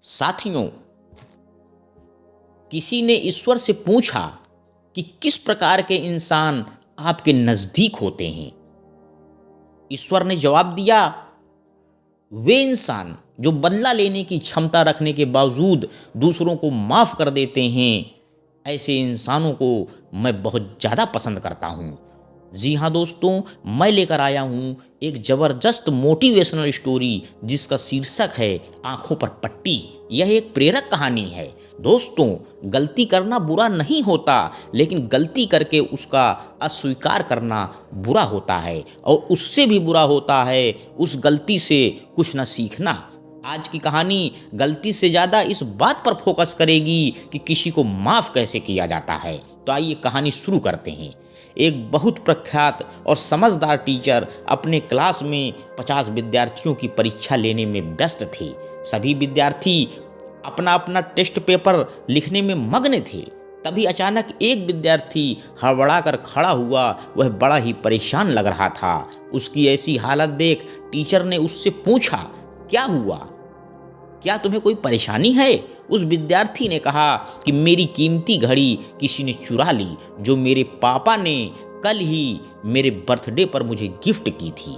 साथियों, किसी ने ईश्वर से पूछा कि किस प्रकार के इंसान आपके नजदीक होते हैं। ईश्वर ने जवाब दिया, वे इंसान जो बदला लेने की क्षमता रखने के बावजूद दूसरों को माफ कर देते हैं, ऐसे इंसानों को मैं बहुत ज़्यादा पसंद करता हूँ। जी हाँ दोस्तों, मैं लेकर आया हूँ एक ज़बरदस्त मोटिवेशनल स्टोरी जिसका शीर्षक है आंखों पर पट्टी। यह एक प्रेरक कहानी है। दोस्तों, गलती करना बुरा नहीं होता, लेकिन गलती करके उसका अस्वीकार करना बुरा होता है, और उससे भी बुरा होता है उस गलती से कुछ न सीखना। आज की कहानी गलती से ज़्यादा इस बात पर फोकस करेगी कि किसी को माफ़ कैसे किया जाता है। तो आइए कहानी शुरू करते हैं। एक बहुत प्रख्यात और समझदार टीचर अपने क्लास में 50 विद्यार्थियों की परीक्षा लेने में व्यस्त थे। सभी विद्यार्थी अपना अपना टेस्ट पेपर लिखने में मग्न थे। तभी अचानक एक विद्यार्थी हड़बड़ाकर खड़ा हुआ। वह बड़ा ही परेशान लग रहा था। उसकी ऐसी हालत देख टीचर ने उससे पूछा, क्या हुआ? क्या तुम्हें कोई परेशानी है? उस विद्यार्थी ने कहा कि मेरी कीमती घड़ी किसी ने चुरा ली, जो मेरे पापा ने कल ही मेरे बर्थडे पर मुझे गिफ्ट की थी।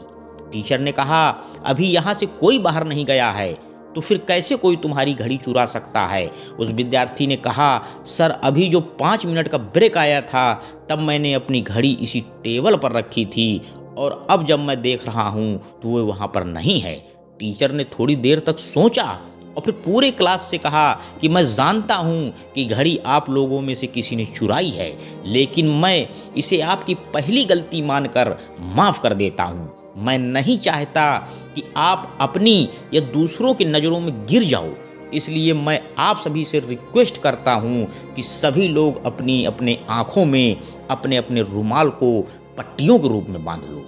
टीचर ने कहा, अभी यहाँ से कोई बाहर नहीं गया है, तो फिर कैसे कोई तुम्हारी घड़ी चुरा सकता है? उस विद्यार्थी ने कहा, सर अभी जो 5 मिनट का ब्रेक आया था, तब मैंने अपनी घड़ी इसी टेबल पर रखी थी, और अब जब मैं देख रहा हूँ तो वो वहाँ पर नहीं है। टीचर ने थोड़ी देर तक सोचा और फिर पूरे क्लास से कहा कि मैं जानता हूँ कि घड़ी आप लोगों में से किसी ने चुराई है, लेकिन मैं इसे आपकी पहली गलती मानकर माफ़ कर देता हूँ। मैं नहीं चाहता कि आप अपनी या दूसरों की नज़रों में गिर जाओ, इसलिए मैं आप सभी से रिक्वेस्ट करता हूँ कि सभी लोग अपनी अपने आँखों में अपने अपने रुमाल को पट्टियों के रूप में बांध लो।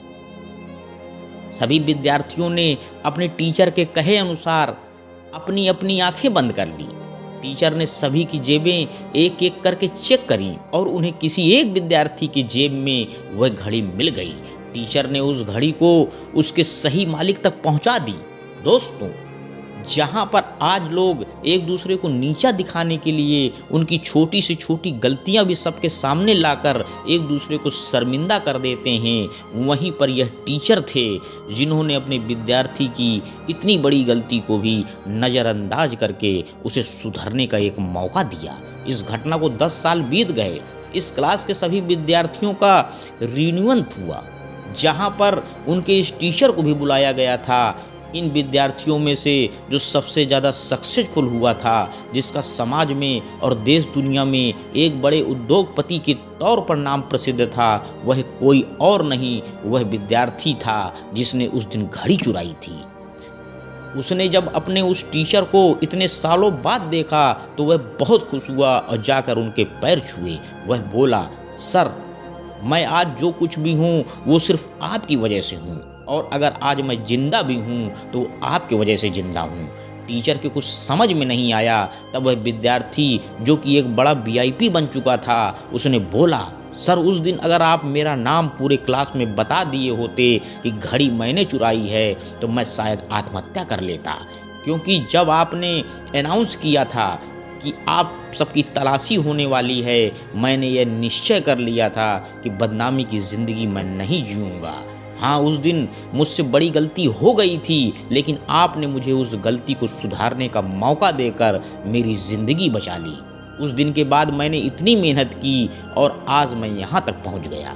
सभी विद्यार्थियों ने अपने टीचर के कहे अनुसार अपनी अपनी आंखें बंद कर ली। टीचर ने सभी की जेबें एक एक करके चेक करी और उन्हें किसी एक विद्यार्थी की जेब में वह घड़ी मिल गई। टीचर ने उस घड़ी को उसके सही मालिक तक पहुंचा दी। दोस्तों, जहां पर आज लोग एक दूसरे को नीचा दिखाने के लिए उनकी छोटी से छोटी गलतियां भी सबके सामने लाकर एक दूसरे को शर्मिंदा कर देते हैं, वहीं पर यह टीचर थे जिन्होंने अपने विद्यार्थी की इतनी बड़ी गलती को भी नज़रअंदाज करके उसे सुधरने का एक मौका दिया। इस घटना को 10 साल बीत गए। इस क्लास के सभी विद्यार्थियों का रियूनियन हुआ, जहाँ पर उनके इस टीचर को भी बुलाया गया था। इन विद्यार्थियों में से जो सबसे ज़्यादा सक्सेसफुल हुआ था, जिसका समाज में और देश दुनिया में एक बड़े उद्योगपति के तौर पर नाम प्रसिद्ध था, वह कोई और नहीं, वह विद्यार्थी था जिसने उस दिन घड़ी चुराई थी। उसने जब अपने उस टीचर को इतने सालों बाद देखा तो वह बहुत खुश हुआ और जाकर उनके पैर छुए। वह बोला, सर मैं आज जो कुछ भी हूँ वो सिर्फ आपकी वजह से हूँ, और अगर आज मैं जिंदा भी हूँ तो आपकी वजह से जिंदा हूँ। टीचर के कुछ समझ में नहीं आया। तब वह विद्यार्थी जो कि एक बड़ा VIP बन चुका था, उसने बोला, सर उस दिन अगर आप मेरा नाम पूरे क्लास में बता दिए होते कि घड़ी मैंने चुराई है, तो मैं शायद आत्महत्या कर लेता, क्योंकि जब आपने अनाउंस किया था कि आप सबकी तलाशी होने वाली है, मैंने यह निश्चय कर लिया था कि बदनामी की ज़िंदगी मैं नहीं जीऊँगा। हाँ, उस दिन मुझसे बड़ी गलती हो गई थी, लेकिन आपने मुझे उस गलती को सुधारने का मौका देकर मेरी ज़िंदगी बचा ली। उस दिन के बाद मैंने इतनी मेहनत की और आज मैं यहाँ तक पहुँच गया।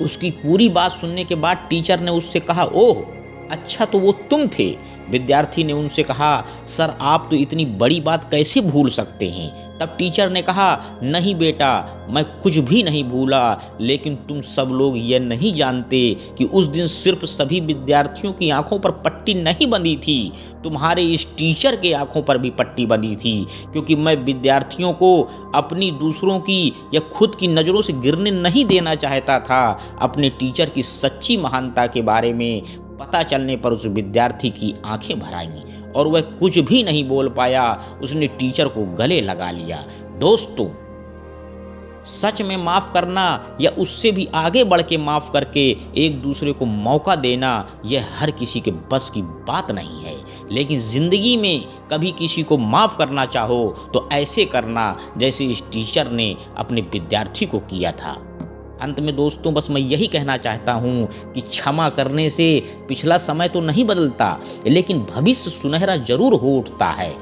उसकी पूरी बात सुनने के बाद टीचर ने उससे कहा, ओह अच्छा, तो वो तुम थे? विद्यार्थी ने उनसे कहा, सर आप तो इतनी बड़ी बात कैसे भूल सकते हैं? तब टीचर ने कहा, नहीं बेटा, मैं कुछ भी नहीं भूला, लेकिन तुम सब लोग यह नहीं जानते कि उस दिन सिर्फ सभी विद्यार्थियों की आंखों पर पट्टी नहीं बंधी थी, तुम्हारे इस टीचर के आंखों पर भी पट्टी बंधी थी, क्योंकि मैं विद्यार्थियों को अपनी, दूसरों की या खुद की नज़रों से गिरने नहीं देना चाहता था। अपने टीचर की सच्ची महानता के बारे में पता चलने पर उस विद्यार्थी की आंखें भर आईं और वह कुछ भी नहीं बोल पाया। उसने टीचर को गले लगा लिया। दोस्तों, सच में माफ़ करना या उससे भी आगे बढ़ के माफ़ करके एक दूसरे को मौका देना, यह हर किसी के बस की बात नहीं है। लेकिन ज़िंदगी में कभी किसी को माफ़ करना चाहो तो ऐसे करना जैसे इस टीचर ने अपने विद्यार्थी को किया था। अंत में दोस्तों बस मैं यही कहना चाहता हूँ कि क्षमा करने से पिछला समय तो नहीं बदलता, लेकिन भविष्य सुनहरा जरूर हो उठता है।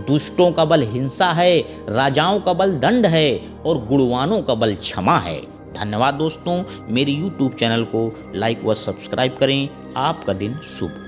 दुष्टों का बल हिंसा है, राजाओं का बल दंड है और गुणवानों का बल क्षमा है। धन्यवाद दोस्तों, मेरे YouTube चैनल को लाइक व सब्सक्राइब करें। आपका दिन शुभ।